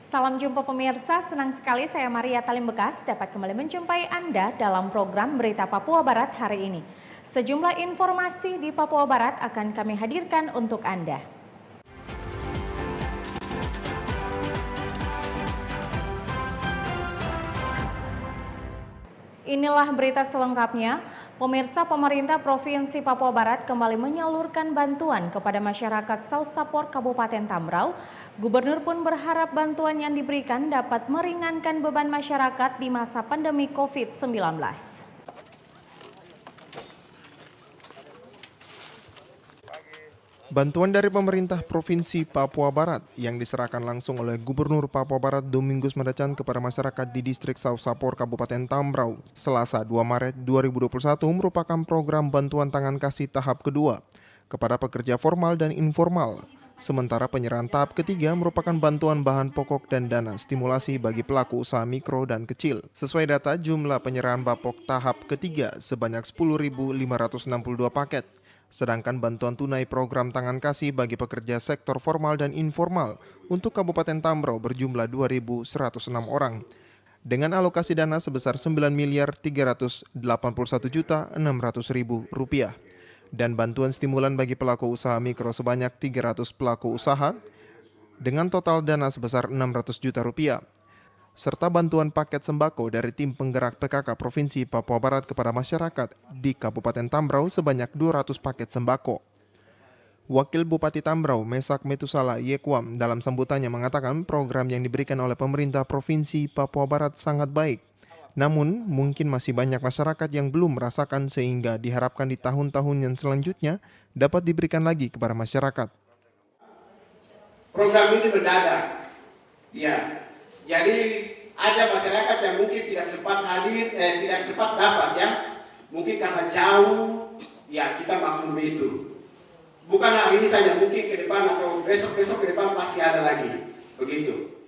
Salam jumpa pemirsa, senang sekali saya Maria Talim Bekas dapat kembali menjumpai Anda dalam program Berita Papua Barat hari ini. Sejumlah informasi di Papua Barat akan kami hadirkan untuk Anda. Inilah berita selengkapnya. Pemirsa, pemerintah Provinsi Papua Barat kembali menyalurkan bantuan kepada masyarakat Sausapor Kabupaten Tambrau. Gubernur pun berharap bantuan yang diberikan dapat meringankan beban masyarakat di masa pandemi COVID-19. Bantuan dari pemerintah Provinsi Papua Barat yang diserahkan langsung oleh Gubernur Papua Barat Domingus Mandacan kepada masyarakat di distrik Sausapor Kabupaten Tambrau Selasa 2 Maret 2021 merupakan program bantuan tangan kasih tahap kedua kepada pekerja formal dan informal. Sementara penyerahan tahap ketiga merupakan bantuan bahan pokok dan dana stimulasi bagi pelaku usaha mikro dan kecil. Sesuai data, jumlah penyerahan bapok tahap ketiga sebanyak 10.562 paket. Sedangkan bantuan tunai program tangan kasih bagi pekerja sektor formal dan informal untuk Kabupaten Tambrau berjumlah 2.106 orang dengan alokasi dana sebesar Rp9.381.600.000 dan bantuan stimulan bagi pelaku usaha mikro sebanyak 300 pelaku usaha dengan total dana sebesar Rp600 juta serta bantuan paket sembako dari tim penggerak PKK Provinsi Papua Barat kepada masyarakat di Kabupaten Tambrau sebanyak 200 paket sembako. Wakil Bupati Tambrau, Mesak Metusala Yekwam, dalam sambutannya mengatakan program yang diberikan oleh pemerintah Provinsi Papua Barat sangat baik. Namun, mungkin masih banyak masyarakat yang belum merasakan sehingga diharapkan di tahun-tahun yang selanjutnya dapat diberikan lagi kepada masyarakat. Program ini mendadak, ya. Jadi ada masyarakat yang mungkin tidak sempat hadir, tidak sempat dapat ya, mungkin karena jauh, ya kita maklumi itu. Bukan hari ini saja, mungkin ke depan atau besok-besok ke depan pasti ada lagi, begitu.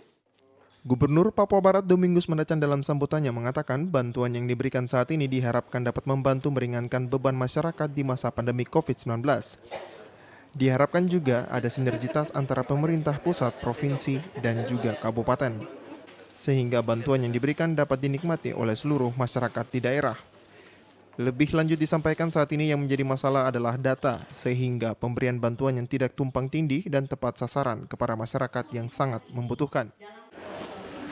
Gubernur Papua Barat Domingus Mandacan dalam sambutannya mengatakan bantuan yang diberikan saat ini diharapkan dapat membantu meringankan beban masyarakat di masa pandemi COVID-19. Diharapkan juga ada sinergitas antara pemerintah pusat, provinsi, dan juga kabupaten, sehingga bantuan yang diberikan dapat dinikmati oleh seluruh masyarakat di daerah. Lebih lanjut disampaikan saat ini yang menjadi masalah adalah data, sehingga pemberian bantuan yang tidak tumpang tindih dan tepat sasaran kepada masyarakat yang sangat membutuhkan.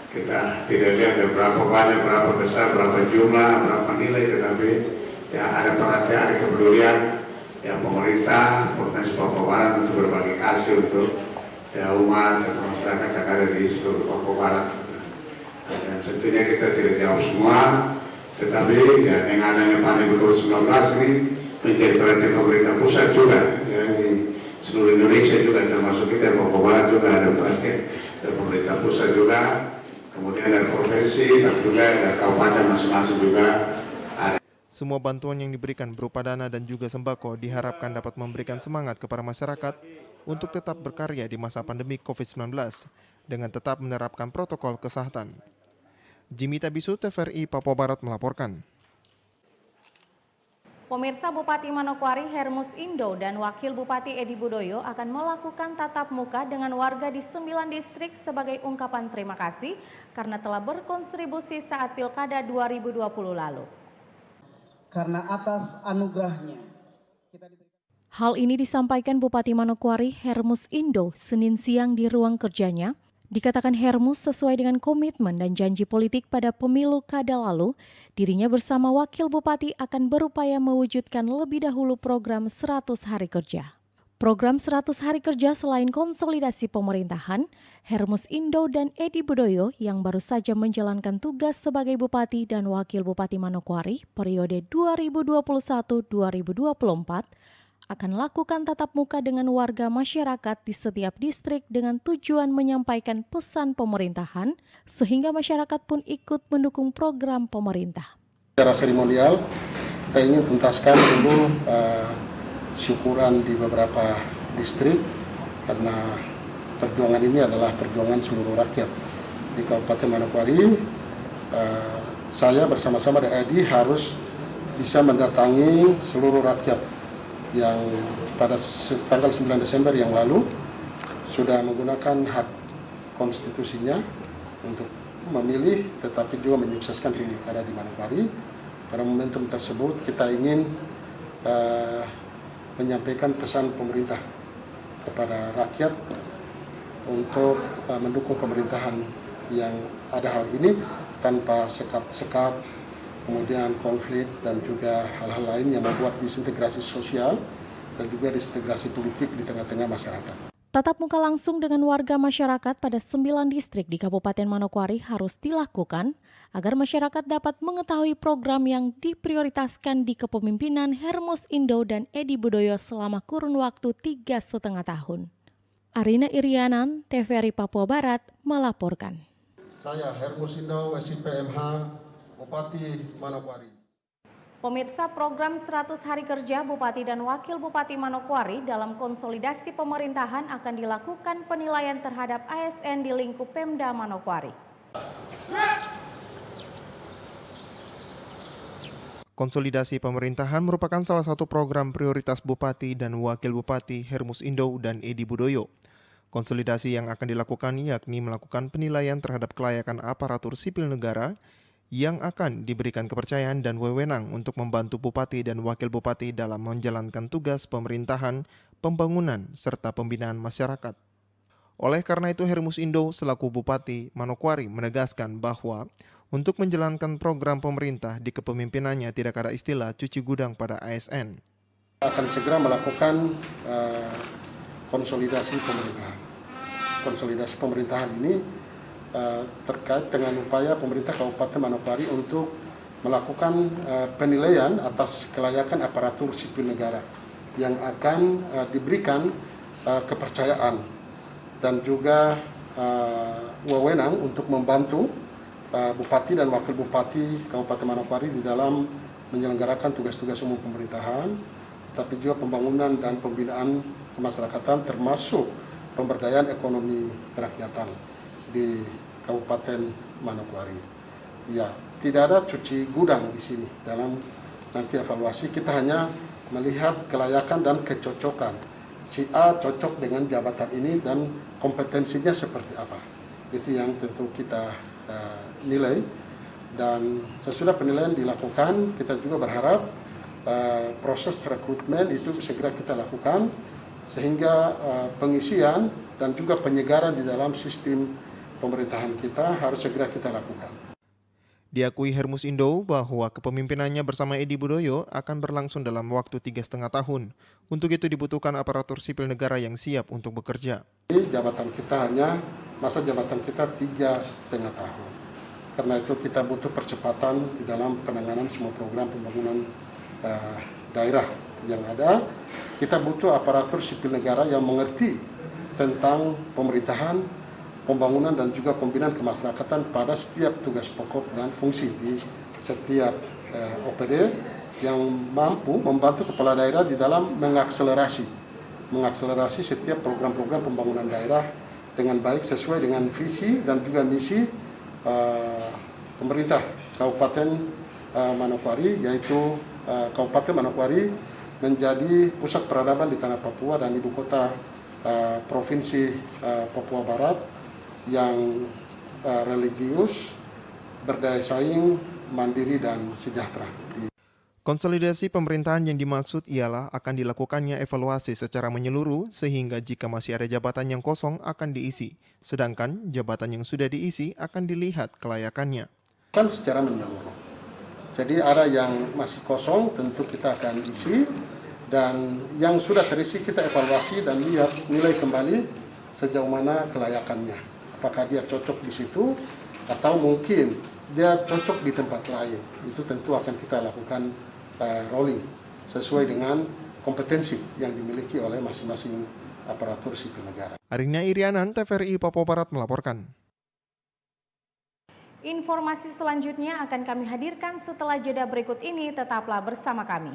Kita tidak lihat berapa banyak, berapa besar, berapa jumlah, berapa nilai, tetapi ya ada perhatian, ada kepedulian ya pemerintah Provinsi Papua Barat untuk berbagi kasih untuk ya umat atau masyarakat yang ada di seluruh Papua Barat. Dan tentunya kita tidak jauh semua, tetapi ya, dengan adanya pandemi COVID-19 ini menjadi perhatian pemerintah pusat juga, ya, di seluruh Indonesia juga, termasuk kita Papua Barat juga ada perhatian dari pemerintah pusat juga, kemudian dari provinsi, dan juga dari kabupaten masing-masing juga ada. Semua bantuan yang diberikan berupa dana dan juga sembako diharapkan dapat memberikan semangat kepada masyarakat untuk tetap berkarya di masa pandemi COVID-19 dengan tetap menerapkan protokol kesehatan. Jimmy Tabisu, TVRI Papua Barat melaporkan. Pemirsa, Bupati Manokwari Hermus Indo dan Wakil Bupati Edi Budoyo akan melakukan tatap muka dengan warga di 9 distrik sebagai ungkapan terima kasih karena telah berkontribusi saat Pilkada 2020 lalu. Karena atas anugerahnya kita diberikan. Hal ini disampaikan Bupati Manokwari Hermus Indo Senin siang di ruang kerjanya. Dikatakan Hermus sesuai dengan komitmen dan janji politik pada pemilu kada lalu, dirinya bersama Wakil Bupati akan berupaya mewujudkan lebih dahulu program 100 hari kerja. Program 100 hari kerja selain konsolidasi pemerintahan, Hermus Indo dan Edi Budoyo yang baru saja menjalankan tugas sebagai Bupati dan Wakil Bupati Manokwari periode 2021-2024, akan lakukan tatap muka dengan warga masyarakat di setiap distrik dengan tujuan menyampaikan pesan pemerintahan sehingga masyarakat pun ikut mendukung program pemerintah. Secara seremonial, kita ingin tuntaskan dulu syukuran di beberapa distrik karena perjuangan ini adalah perjuangan seluruh rakyat. Di Kabupaten Manokwari, saya bersama-sama dengan Edi harus bisa mendatangi seluruh rakyat yang pada tanggal 9 Desember yang lalu sudah menggunakan hak konstitusinya untuk memilih tetapi juga menyukseskan pilkada di Manokwari. Pada momentum tersebut kita ingin menyampaikan pesan pemerintah kepada rakyat untuk mendukung pemerintahan yang ada hal ini tanpa sekat-sekat, kemudian konflik dan juga hal-hal lain yang membuat disintegrasi sosial dan juga disintegrasi politik di tengah-tengah masyarakat. Tatap muka langsung dengan warga masyarakat pada 9 distrik di Kabupaten Manokwari harus dilakukan agar masyarakat dapat mengetahui program yang diprioritaskan di kepemimpinan Hermus Indo dan Edi Budoyo selama kurun waktu 3,5 tahun. Arina Irianan, TVRI Papua Barat, melaporkan. Saya Hermus Indo, SIPMH, Bupati Manokwari. Pemirsa, program 100 hari kerja Bupati dan Wakil Bupati Manokwari dalam konsolidasi pemerintahan akan dilakukan penilaian terhadap ASN di lingkup Pemda Manokwari. Konsolidasi pemerintahan merupakan salah satu program prioritas Bupati dan Wakil Bupati Hermus Indo dan Edi Budoyo. Konsolidasi yang akan dilakukan yakni melakukan penilaian terhadap kelayakan aparatur sipil negara yang akan diberikan kepercayaan dan wewenang untuk membantu Bupati dan Wakil Bupati dalam menjalankan tugas pemerintahan, pembangunan, serta pembinaan masyarakat. Oleh karena itu, Hermus Indo selaku Bupati Manokwari menegaskan bahwa untuk menjalankan program pemerintah di kepemimpinannya tidak ada istilah cuci gudang pada ASN. Akan segera melakukan konsolidasi pemerintahan. Konsolidasi pemerintahan ini terkait dengan upaya pemerintah Kabupaten Manokwari untuk melakukan penilaian atas kelayakan aparatur sipil negara yang akan diberikan kepercayaan dan juga wewenang untuk membantu Bupati dan Wakil Bupati Kabupaten Manokwari di dalam menyelenggarakan tugas-tugas umum pemerintahan, tapi juga pembangunan dan pembinaan kemasyarakatan termasuk pemberdayaan ekonomi kerakyatan di Kabupaten Manokwari. Ya, tidak ada cuci gudang di sini. Dalam nanti evaluasi kita hanya melihat kelayakan dan kecocokan. Si A cocok dengan jabatan ini dan kompetensinya seperti apa. Itu yang tentu kita nilai. Dan sesudah penilaian dilakukan, kita juga berharap proses rekrutmen itu segera kita lakukan sehingga pengisian dan juga penyegaran di dalam sistem pemerintahan kita harus segera kita lakukan. Diakui Hermus Indo bahwa kepemimpinannya bersama Edi Budoyo akan berlangsung dalam waktu 3,5 tahun. Untuk itu dibutuhkan aparatur sipil negara yang siap untuk bekerja. Masa jabatan kita 3,5 tahun. Karena itu kita butuh percepatan di dalam penanganan semua program pembangunan daerah yang ada. Kita butuh aparatur sipil negara yang mengerti tentang pemerintahan, pembangunan dan juga pembinaan kemasyarakatan pada setiap tugas pokok dan fungsi di setiap OPD yang mampu membantu kepala daerah di dalam mengakselerasi setiap program-program pembangunan daerah dengan baik sesuai dengan visi dan juga misi pemerintah Kabupaten Manokwari, yaitu Kabupaten Manokwari menjadi pusat peradaban di tanah Papua dan ibu kota Provinsi Papua Barat yang religius, berdaya saing, mandiri, dan sejahtera. Konsolidasi pemerintahan yang dimaksud ialah akan dilakukannya evaluasi secara menyeluruh sehingga jika masih ada jabatan yang kosong akan diisi, sedangkan jabatan yang sudah diisi akan dilihat kelayakannya. Kan secara menyeluruh. Jadi ada yang masih kosong tentu kita akan isi, dan yang sudah terisi kita evaluasi dan lihat nilai kembali sejauh mana kelayakannya. Apakah dia cocok di situ atau mungkin dia cocok di tempat lain. Itu tentu akan kita lakukan rolling sesuai dengan kompetensi yang dimiliki oleh masing-masing aparatur sipil negara. Arina Irianan, TVRI Papua Barat melaporkan. Informasi selanjutnya akan kami hadirkan setelah jeda berikut ini. Tetaplah bersama kami.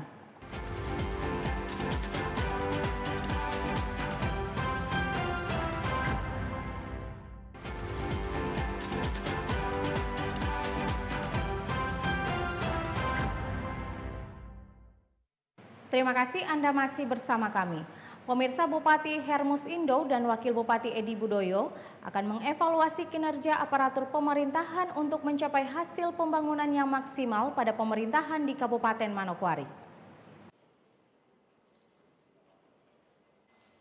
Terima kasih Anda masih bersama kami. Pemirsa, Bupati Hermus Indo dan Wakil Bupati Edi Budoyo akan mengevaluasi kinerja aparatur pemerintahan untuk mencapai hasil pembangunan yang maksimal pada pemerintahan di Kabupaten Manokwari.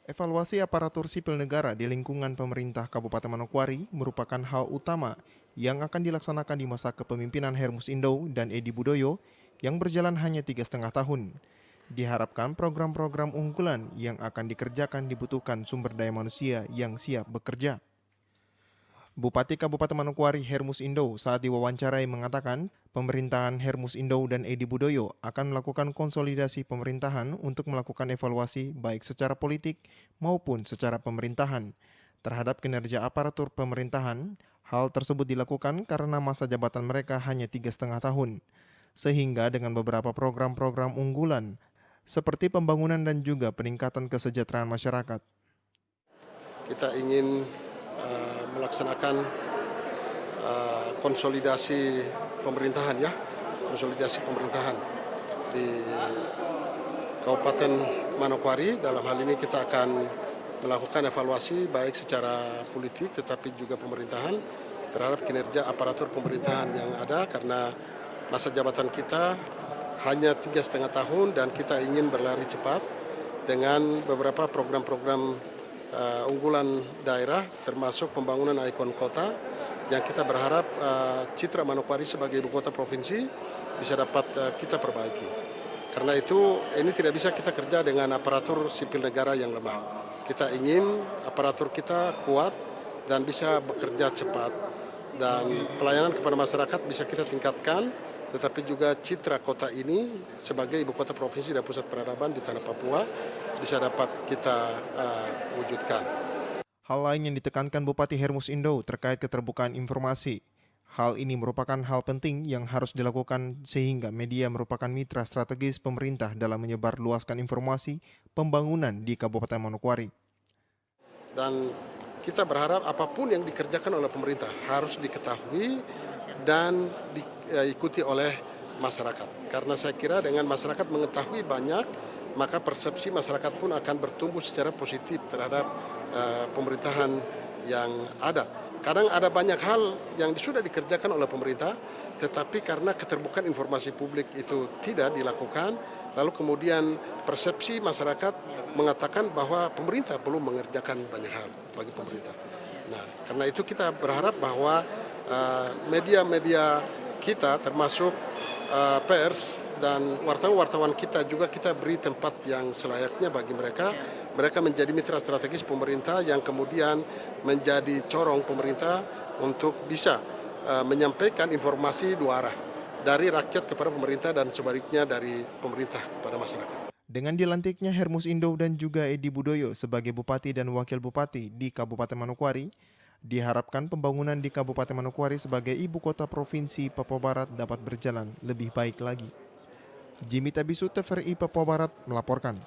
Evaluasi aparatur sipil negara di lingkungan pemerintah Kabupaten Manokwari merupakan hal utama yang akan dilaksanakan di masa kepemimpinan Hermus Indo dan Edi Budoyo yang berjalan hanya 3,5 tahun. Diharapkan program-program unggulan yang akan dikerjakan dibutuhkan sumber daya manusia yang siap bekerja. Bupati Kabupaten Manokwari Hermus Indo saat diwawancarai mengatakan pemerintahan Hermus Indo dan Edi Budoyo akan melakukan konsolidasi pemerintahan untuk melakukan evaluasi baik secara politik maupun secara pemerintahan terhadap kinerja aparatur pemerintahan. Hal tersebut dilakukan karena masa jabatan mereka hanya 3,5 tahun. Sehingga dengan beberapa program-program unggulan seperti pembangunan dan juga peningkatan kesejahteraan masyarakat. Kita ingin melaksanakan konsolidasi pemerintahan konsolidasi pemerintahan di Kabupaten Manokwari. Dalam hal ini kita akan melakukan evaluasi baik secara politik tetapi juga pemerintahan terhadap kinerja aparatur pemerintahan yang ada, karena masa jabatan kita hanya 3,5 tahun dan kita ingin berlari cepat dengan beberapa program-program unggulan daerah termasuk pembangunan ikon kota yang kita berharap citra Manokwari sebagai ibu kota provinsi bisa dapat kita perbaiki. Karena itu ini tidak bisa kita kerja dengan aparatur sipil negara yang lemah. Kita ingin aparatur kita kuat dan bisa bekerja cepat dan pelayanan kepada masyarakat bisa kita tingkatkan, tetapi juga citra kota ini sebagai ibu kota provinsi dan pusat peradaban di tanah Papua bisa dapat kita wujudkan. Hal lain yang ditekankan Bupati Hermus Indo terkait keterbukaan informasi. Hal ini merupakan hal penting yang harus dilakukan sehingga media merupakan mitra strategis pemerintah dalam menyebarluaskan informasi pembangunan di Kabupaten Manokwari. Dan kita berharap apapun yang dikerjakan oleh pemerintah harus diketahui dan diikuti oleh masyarakat. Karena saya kira dengan masyarakat mengetahui banyak, maka persepsi masyarakat pun akan bertumbuh secara positif terhadap pemerintahan yang ada. Kadang ada banyak hal yang sudah dikerjakan oleh pemerintah, tetapi karena keterbukaan informasi publik itu tidak dilakukan, lalu kemudian persepsi masyarakat mengatakan bahwa pemerintah belum mengerjakan banyak hal bagi pemerintah. Nah, karena itu kita berharap bahwa media-media kita termasuk pers dan wartawan-wartawan kita juga kita beri tempat yang selayaknya bagi mereka. Mereka menjadi mitra strategis pemerintah yang kemudian menjadi corong pemerintah untuk bisa menyampaikan informasi dua arah dari rakyat kepada pemerintah dan sebaliknya dari pemerintah kepada masyarakat. Dengan dilantiknya Hermus Indo dan juga Edi Budoyo sebagai Bupati dan Wakil Bupati di Kabupaten Manokwari, diharapkan pembangunan di Kabupaten Manokwari sebagai ibu kota provinsi Papua Barat dapat berjalan lebih baik lagi. Jimmy Tabisu, TVRI Papua Barat melaporkan.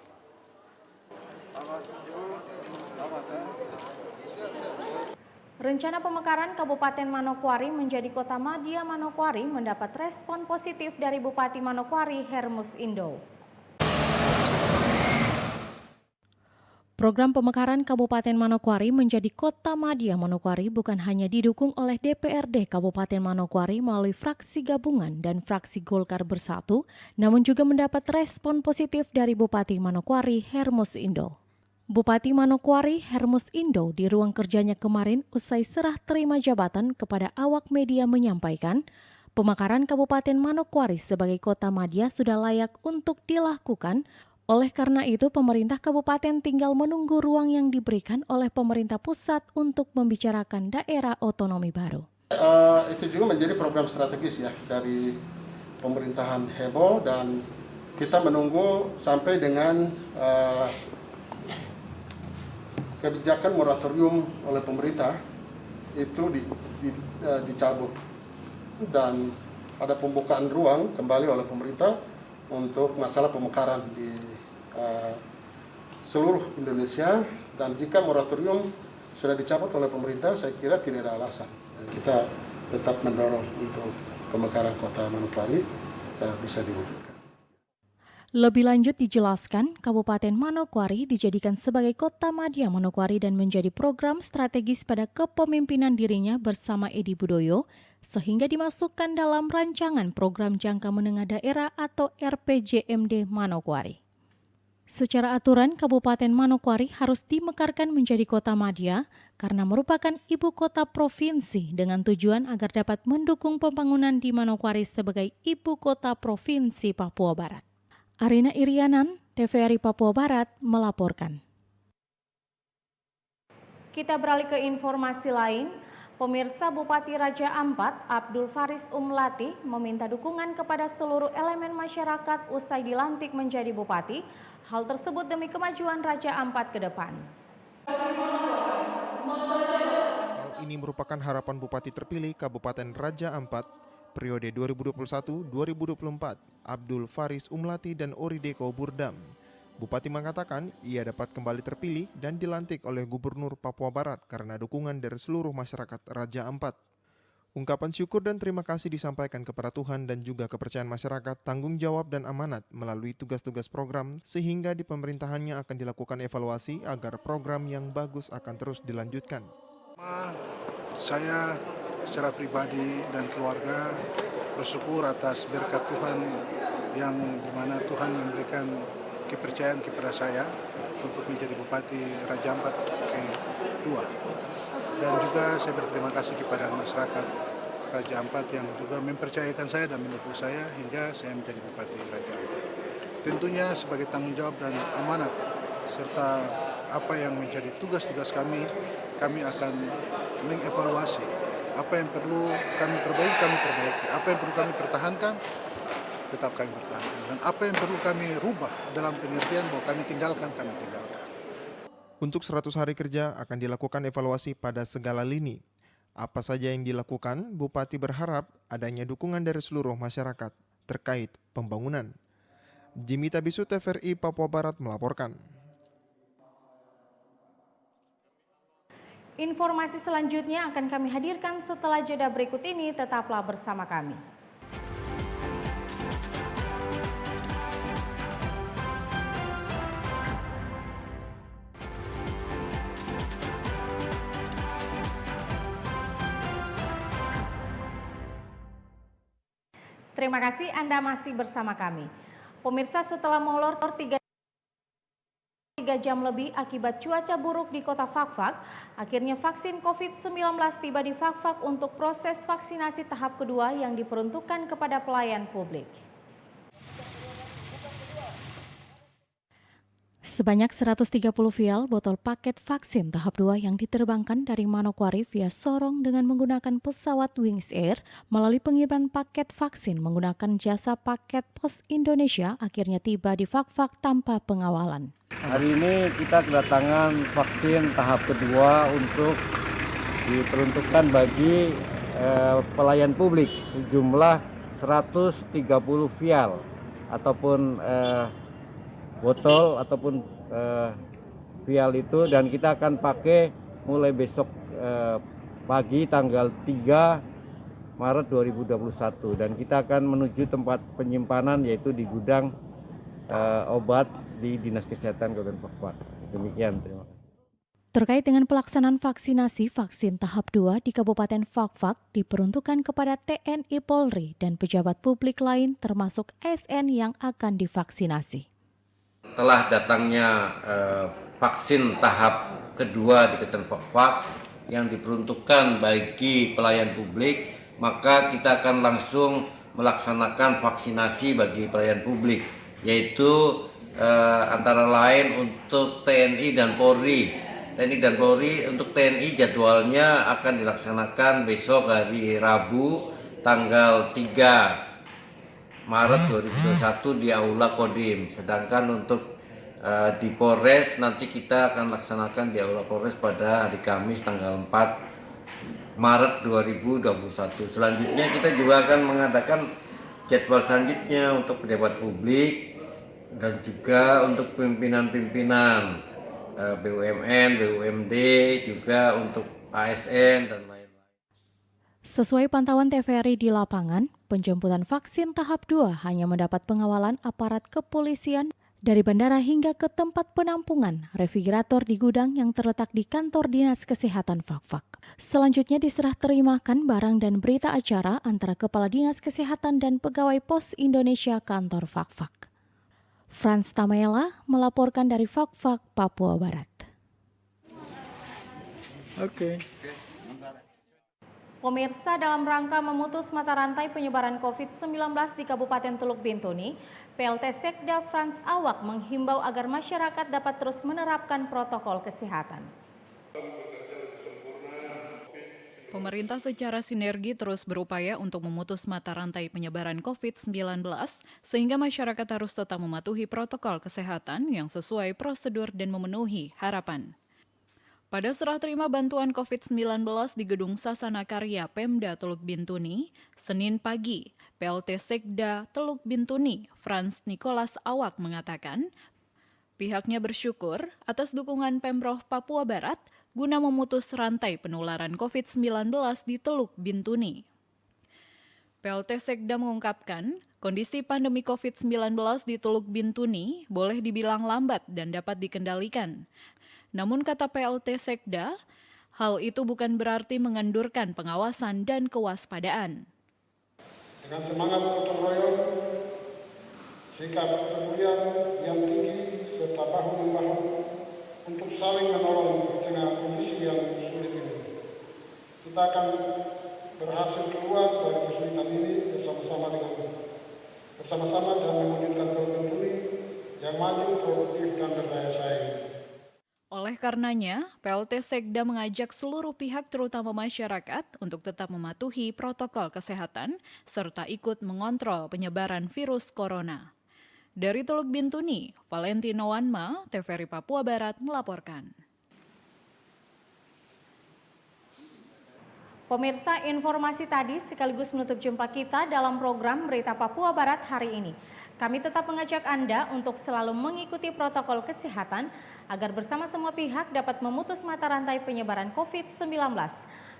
Rencana pemekaran Kabupaten Manokwari menjadi Kota Madya Manokwari mendapat respon positif dari Bupati Manokwari Hermus Indo. Program pemekaran Kabupaten Manokwari menjadi Kota Madya Manokwari bukan hanya didukung oleh DPRD Kabupaten Manokwari melalui fraksi gabungan dan fraksi Golkar Bersatu, namun juga mendapat respon positif dari Bupati Manokwari Hermus Indo. Bupati Manokwari Hermus Indo di ruang kerjanya kemarin usai serah terima jabatan kepada awak media menyampaikan, pemekaran Kabupaten Manokwari sebagai Kota Madya sudah layak untuk dilakukan. Oleh karena itu, pemerintah kabupaten tinggal menunggu ruang yang diberikan oleh pemerintah pusat untuk membicarakan daerah otonomi baru. Itu juga menjadi program strategis ya dari pemerintahan heboh dan kita menunggu sampai dengan kebijakan moratorium oleh pemerintah itu dicabut dan ada pembukaan ruang kembali oleh pemerintah untuk masalah pemekaran di seluruh Indonesia, dan jika moratorium sudah dicabut oleh pemerintah saya kira tidak ada alasan kita tetap mendorong untuk pemekaran Kota Manokwari bisa diwujudkan. Lebih lanjut dijelaskan, Kabupaten Manokwari dijadikan sebagai kota madya Manokwari dan menjadi program strategis pada kepemimpinan dirinya bersama Edi Budoyo, sehingga dimasukkan dalam rancangan program jangka menengah daerah atau RPJMD Manokwari. Secara aturan, Kabupaten Manokwari harus dimekarkan menjadi kota madya karena merupakan ibu kota provinsi dengan tujuan agar dapat mendukung pembangunan di Manokwari sebagai ibu kota provinsi Papua Barat. Arina Irianan, TVRI Papua Barat, melaporkan. Kita beralih ke informasi lain. Pemirsa, Bupati Raja Ampat, Abdul Faris Umlati, meminta dukungan kepada seluruh elemen masyarakat usai dilantik menjadi bupati. Hal tersebut demi kemajuan Raja Ampat ke depan. Hal ini merupakan harapan Bupati terpilih Kabupaten Raja Ampat periode 2021-2024, Abdul Faris Umlati dan Orideko Burdam. Bupati mengatakan ia dapat kembali terpilih dan dilantik oleh Gubernur Papua Barat karena dukungan dari seluruh masyarakat Raja Ampat. Ungkapan syukur dan terima kasih disampaikan kepada Tuhan dan juga kepercayaan masyarakat, tanggung jawab dan amanat melalui tugas-tugas program sehingga di pemerintahannya akan dilakukan evaluasi agar program yang bagus akan terus dilanjutkan. Saya secara pribadi dan keluarga bersyukur atas berkat Tuhan yang dimana Tuhan memberikan kepercayaan kepada saya untuk menjadi Bupati Raja Ampat kedua. Dan juga saya berterima kasih kepada masyarakat Raja Ampat yang juga mempercayakan saya dan mendukung saya hingga saya menjadi Bupati Raja Ampat. Tentunya sebagai tanggung jawab dan amanat serta apa yang menjadi tugas-tugas kami akan mengevaluasi apa yang perlu kami perbaiki, apa yang perlu kami pertahankan, tetap kami pertahankan. Dan apa yang perlu kami rubah dalam pengertian bahwa kami tinggalkan. Untuk 100 hari kerja akan dilakukan evaluasi pada segala lini. Apa saja yang dilakukan, Bupati berharap adanya dukungan dari seluruh masyarakat terkait pembangunan. Jimmy Tabisu, TVRI Papua Barat melaporkan. Informasi selanjutnya akan kami hadirkan setelah jeda berikut ini, tetaplah bersama kami. Terima kasih Anda masih bersama kami. Pemirsa, setelah molor 3 jam lebih akibat cuaca buruk di kota Fakfak, akhirnya vaksin COVID-19 tiba di Fakfak untuk proses vaksinasi tahap kedua yang diperuntukkan kepada pelayan publik. Sebanyak 130 vial botol paket vaksin tahap 2 yang diterbangkan dari Manokwari via Sorong dengan menggunakan pesawat Wings Air melalui pengiriman paket vaksin menggunakan jasa paket Pos Indonesia akhirnya tiba di Fakfak tanpa pengawalan. Hari ini kita kedatangan vaksin tahap kedua untuk diperuntukkan bagi pelayan publik sejumlah 130 vial ataupun botol ataupun vial itu, dan kita akan pakai mulai besok pagi tanggal 3 Maret 2021 dan kita akan menuju tempat penyimpanan yaitu di gudang obat di Dinas Kesehatan Kabupaten Fakfak. Demikian, terima kasih. Terkait dengan pelaksanaan vaksinasi vaksin tahap 2 di Kabupaten Fakfak diperuntukkan kepada TNI Polri dan pejabat publik lain termasuk ASN yang akan divaksinasi. Setelah datangnya vaksin tahap kedua di Kabupaten Fakfak yang diperuntukkan bagi pelayan publik, maka kita akan langsung melaksanakan vaksinasi bagi pelayan publik, yaitu antara lain untuk TNI dan Polri. Untuk TNI jadwalnya akan dilaksanakan besok hari Rabu tanggal 3 Maret 2021 di Aula Kodim. Sedangkan untuk di Polres nanti kita akan laksanakan di Aula Polres pada hari Kamis tanggal 4 Maret 2021. Selanjutnya kita juga akan mengadakan jadwal selanjutnya untuk pejabat publik dan juga untuk pimpinan-pimpinan BUMN, BUMD, juga untuk ASN dan lain-lain. Sesuai pantauan TVRI di lapangan, Penjemputan vaksin tahap 2 hanya mendapat pengawalan aparat kepolisian dari bandara hingga ke tempat penampungan refrigerator di gudang yang terletak di kantor Dinas Kesehatan Fakfak. Selanjutnya diserah terimakan barang dan berita acara antara Kepala Dinas Kesehatan dan pegawai Pos Indonesia kantor Fakfak. Frans Tamela melaporkan dari Fakfak, Papua Barat. Oke. Pemirsa, dalam rangka memutus mata rantai penyebaran COVID-19 di Kabupaten Teluk Bintuni, PLT Sekda Frans Awak menghimbau agar masyarakat dapat terus menerapkan protokol kesehatan. Pemerintah secara sinergi terus berupaya untuk memutus mata rantai penyebaran COVID-19 sehingga masyarakat harus tetap mematuhi protokol kesehatan yang sesuai prosedur dan memenuhi harapan. Pada serah terima bantuan COVID-19 di Gedung Sasana Karya Pemda Teluk Bintuni, Senin pagi, PLT Sekda Teluk Bintuni, Frans Nicholas Awak mengatakan, pihaknya bersyukur atas dukungan Pemprov Papua Barat guna memutus rantai penularan COVID-19 di Teluk Bintuni. PLT Sekda mengungkapkan, kondisi pandemi COVID-19 di Teluk Bintuni boleh dibilang lambat dan dapat dikendalikan. Namun kata PLT Sekda, hal itu bukan berarti mengendurkan pengawasan dan kewaspadaan. Dengan semangat gotong royong, sikap kepedulian yang tinggi serta bahu-membahu untuk saling menolong di tengah kondisi yang sulit ini, kita akan berhasil keluar dari kesulitan ini bersama-sama dan mewujudkan Teluk Bintuni yang maju, produktif dan berdaya saing. Oleh karenanya, PLT Sekda mengajak seluruh pihak terutama masyarakat untuk tetap mematuhi protokol kesehatan serta ikut mengontrol penyebaran virus corona. Dari Teluk Bintuni, Valentino Wanma, TVRI Papua Barat melaporkan. Pemirsa, informasi tadi sekaligus menutup jumpa kita dalam program Berita Papua Barat hari ini. Kami tetap mengajak Anda untuk selalu mengikuti protokol kesehatan agar bersama semua pihak dapat memutus mata rantai penyebaran COVID-19.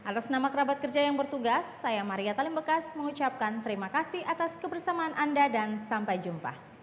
Atas nama kerabat kerja yang bertugas, saya Maria Talim Bekas mengucapkan terima kasih atas kebersamaan Anda dan sampai jumpa.